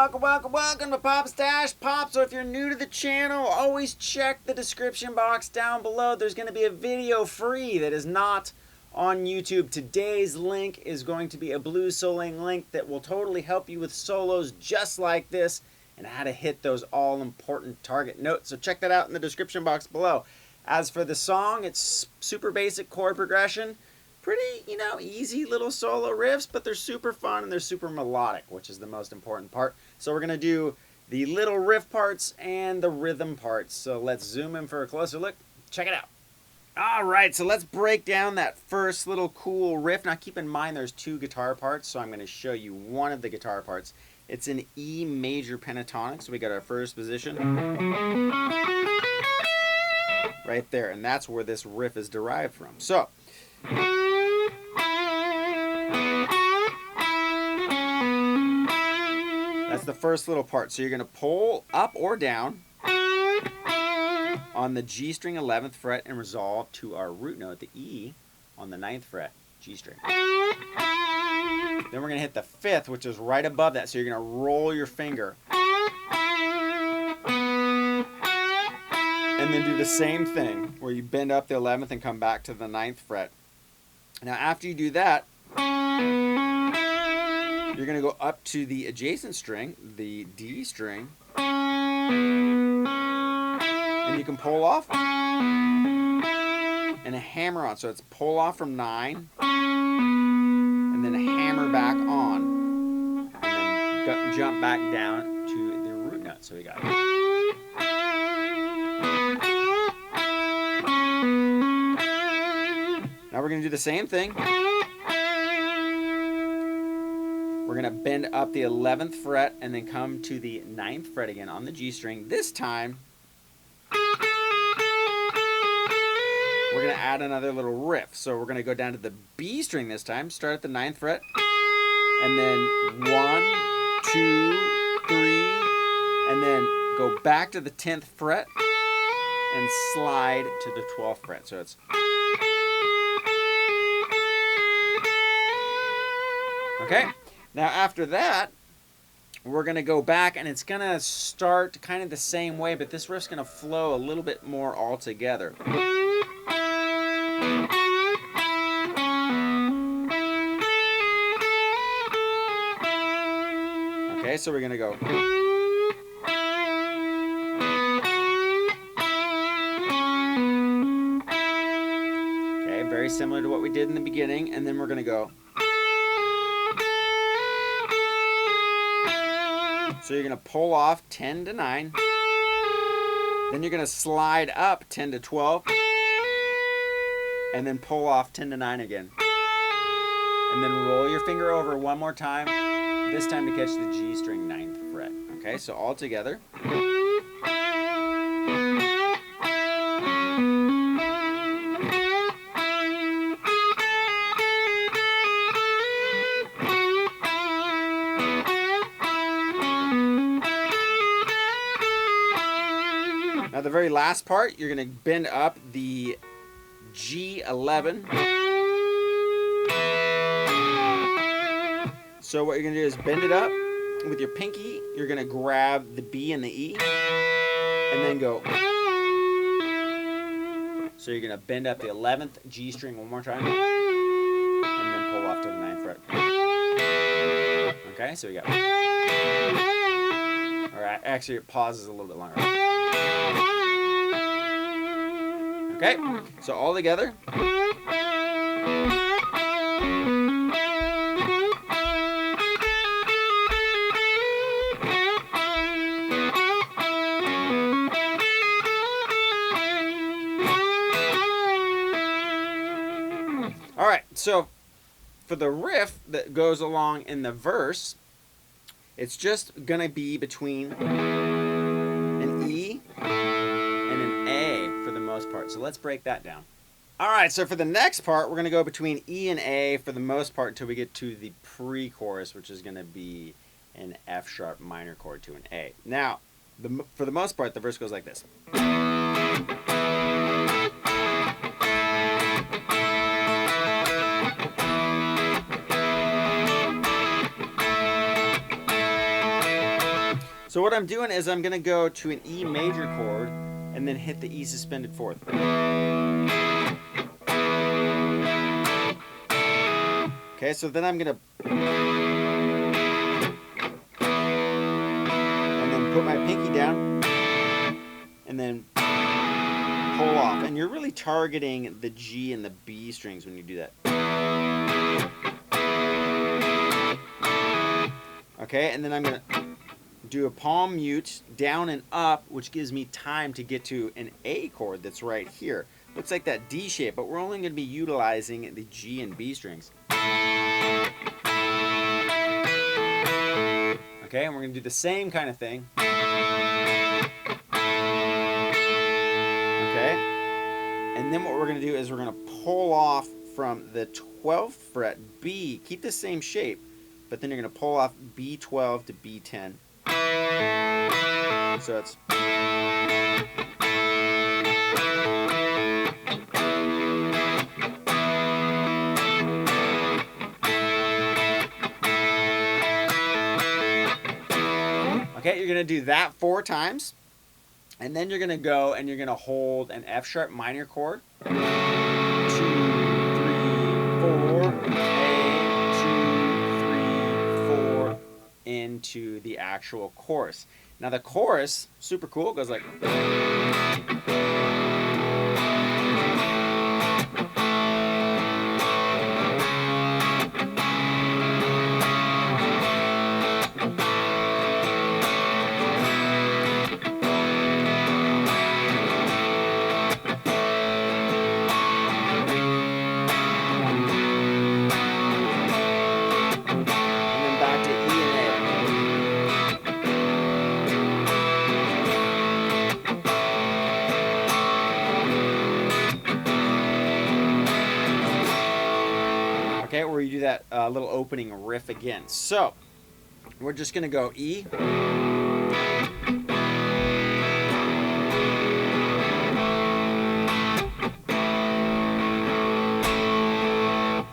welcome to PapastachePop. So if you're new to the channel, always check the description box down below. There's going to be a video free that is not on YouTube. Today's link is going to be a blues soloing link that will totally help you with solos just like this and how to hit those all-important target notes. So check that out in the description box below. As for the song, it's super basic chord progression. Pretty, easy little solo riffs, but they're super fun and they're super melodic, which is the most important part. So we're going to do the little riff parts and the rhythm parts. So let's zoom in for a closer look. Check it out. All right, so let's break down that first little cool riff. Now keep in mind there's two guitar parts, so I'm going to show you one of the guitar parts. It's an E major pentatonic, so we got our first position right there, and that's where this riff is derived from. So that's the first little part. So you're going to pull up or down on the G string 11th fret and resolve to our root note, the E, on the 9th fret, G string. Then we're going to hit the 5th, which is right above that. So you're going to roll your finger. And then do the same thing where you bend up the 11th and come back to the 9th fret. Now after you do that, you're going to go up to the adjacent string, the D string, and you can pull off and a hammer on. So it's pull off from 9 and then a hammer back on and then jump back down to the root note. So we got it. Now we're going to do the same thing. We're going to bend up the 11th fret and then come to the 9th fret again on the G string. This time, we're going to add another little riff. So we're going to go down to the B string this time, start at the 9th fret, and then 1, 2, 3, and then go back to the 10th fret and slide to the 12th fret. So it's okay. Now after that, we're going to go back and it's going to start kind of the same way, but this riff's going to flow a little bit more all together. Okay, so we're going to go. Okay, very similar to what we did in the beginning, and then we're going to go. So you're going to pull off 10 to 9. Then you're going to slide up 10 to 12. And then pull off 10 to 9 again. And then roll your finger over one more time. This time to catch the G string 9th fret. Okay, so all together. Now the very last part, you're going to bend up the G11. So what you're going to do is bend it up with your pinky. You're going to grab the B and the E and then go. So you're going to bend up the 11th G string one more time and then pull off to the 9th fret. Okay, so we got. Alright, actually it pauses a little bit longer. Okay, so all together. All right, so for the riff that goes along in the verse, it's just going to be between an E and an A for the most part. So let's break that down. All right, so for the next part, we're going to go between E and A for the most part until we get to the pre-chorus, which is going to be an F sharp minor chord to an A. Now, for the most part, the verse goes like this. So what I'm doing is I'm going to go to an E major chord and then hit the E suspended fourth. Okay, so then I'm going to and then put my pinky down and then pull off. And you're really targeting the G and the B strings when you do that. Okay, and then I'm going to do a palm mute down and up, which gives me time to get to an A chord that's right here. Looks like that D shape, but we're only going to be utilizing the G and B strings. Okay, and we're going to do the same kind of thing. Okay, and then what we're going to do is we're going to pull off from the 12th fret B, keep the same shape, but then you're going to pull off B12 to B10. So it's okay, you're going to do that 4 times. And then you're going to go and you're going to hold an F sharp minor chord. 2, 3, 4, A, 2, 3, 4 into the actual chorus. Now the chorus, super cool, goes like. Okay, where you do that little opening riff again. So, we're just going to go E.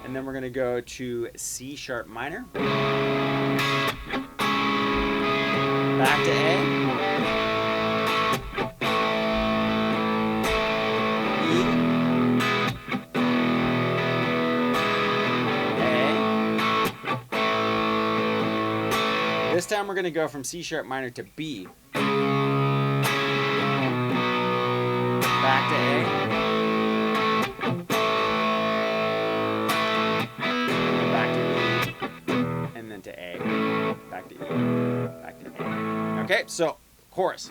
And then we're going to go to C sharp minor. Back to A. This time we're going to go from C sharp minor to B. Back to A. Back to E. And then to A. Back to E. Back to A. Okay, so chorus.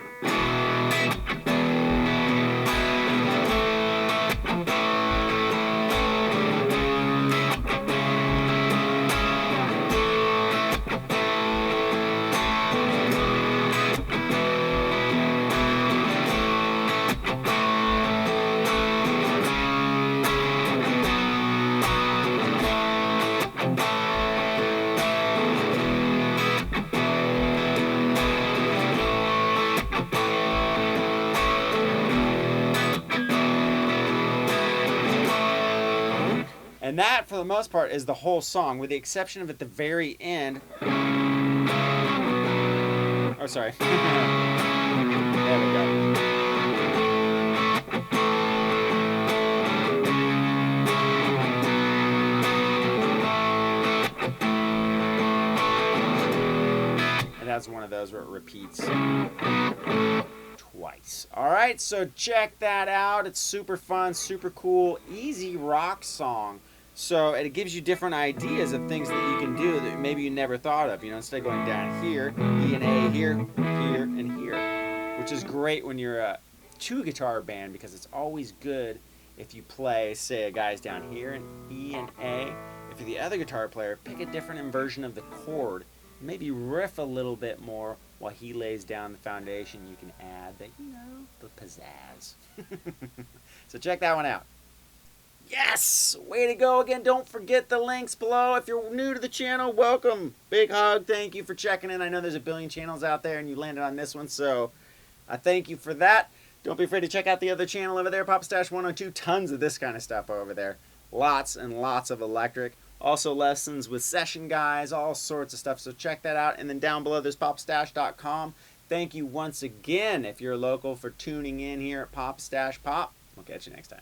And that, for the most part, is the whole song, with the exception of at the very end. Oh, sorry. There we go. And that's one of those where it repeats twice. All right, so check that out. It's super fun, super cool, easy rock song. So it gives you different ideas of things that you can do that maybe you never thought of. You know, instead of going down here, E and A here, here, and here, which is great when you're a 2-guitar band, because it's always good if you play, say, a guy's down here and E and A. If you're the other guitar player, pick a different inversion of the chord. Maybe riff a little bit more while he lays down the foundation. You can add the, you know, the pizzazz. So check that one out. Yes! Way to go again. Don't forget the links below. If you're new to the channel, welcome. Big hug. Thank you for checking in. I know there's a billion channels out there and you landed on this one, so I thank you for that. Don't be afraid to check out the other channel over there, Papastache 102. Tons of this kind of stuff over there. Lots and lots of electric. Also lessons with session guys, all sorts of stuff. So check that out. And then down below there's papastache.com. Thank you once again, if you're local, for tuning in here at PapastachePop. We'll catch you next time.